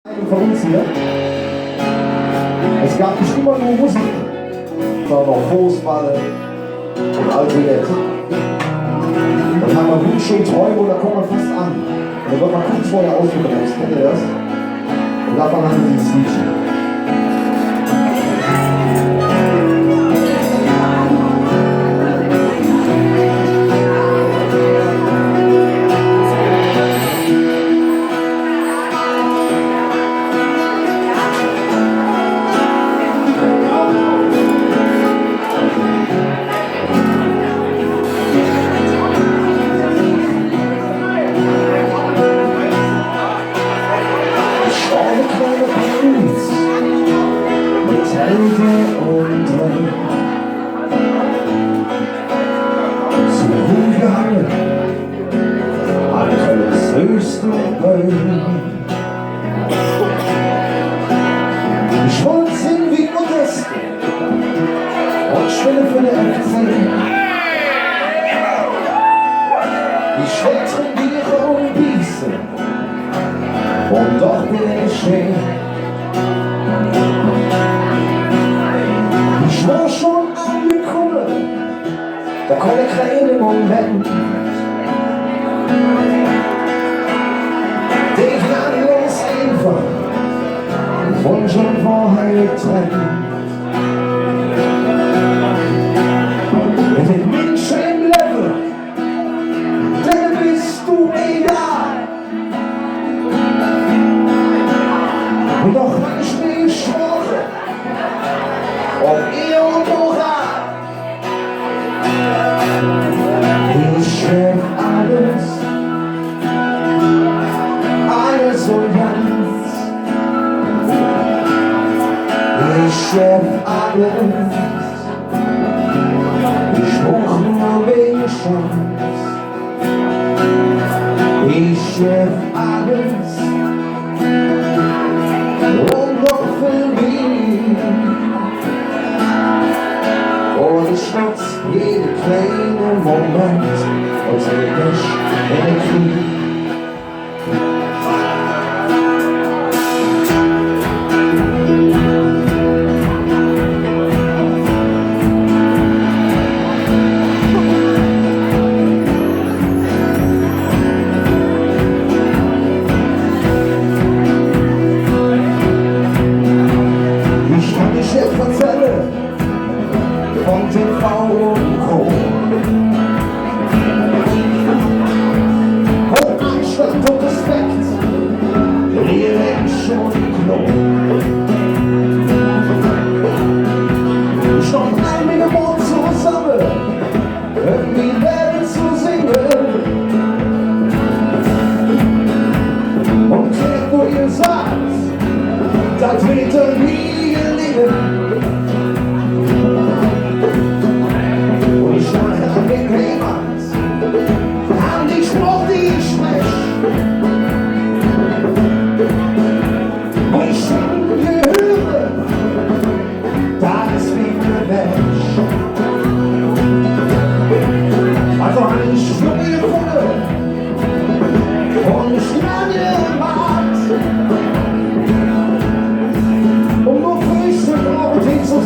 Von uns hier. Es gab nicht immer nur Musik, sondern auch Fußball und all so jetzt. Dann haben wir Wünsche und Träume und da kommt man fast an. Und dann wird man kurz vorher ausgebremst, kennt ihr das? Und davon haben wir dieses Liedchen. Ich wollte singen wie Modest und spiele für den FC. Ich will trainieren und bießen und doch bin ich stehen. Ich war schon angekommen, da kommt der kleine Moment. Wunsch und Wahrheit trennen. Mit den Menschen im Level, dann bist du egal. Und doch manchmal ich schwache, ob ihr und Moral. Ich schreib alles und ganz. Ich chef alles, ich brauch nur wegen Chance. Ich chef alles und noch viel mehr. Und ich nutz jeden kleinen Moment und dreh mich in den Krieg. Von TV und Co. Hocheinstand und Respekt, Mensch und Klo. Schon einige Worte zusammen, irgendwie werden zu singen. Und klärt, wo ihr sagt, das wird nie gelingen. Also eine Schnuppe gefunden und Schnarre macht. Und nur für ich sind Leute, die zu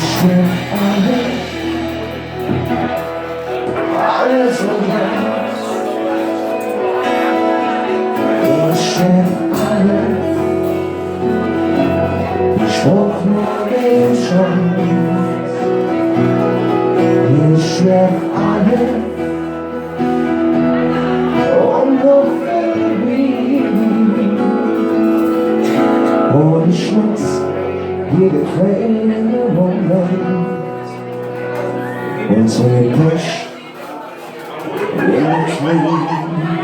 Ich will alles umgehen. Ich will alles. Ich brauch nur den Chance. Ich will alles. Und noch irgendwie. Und ich nutz jede Träne im Moment. Und so Pech in den Knie.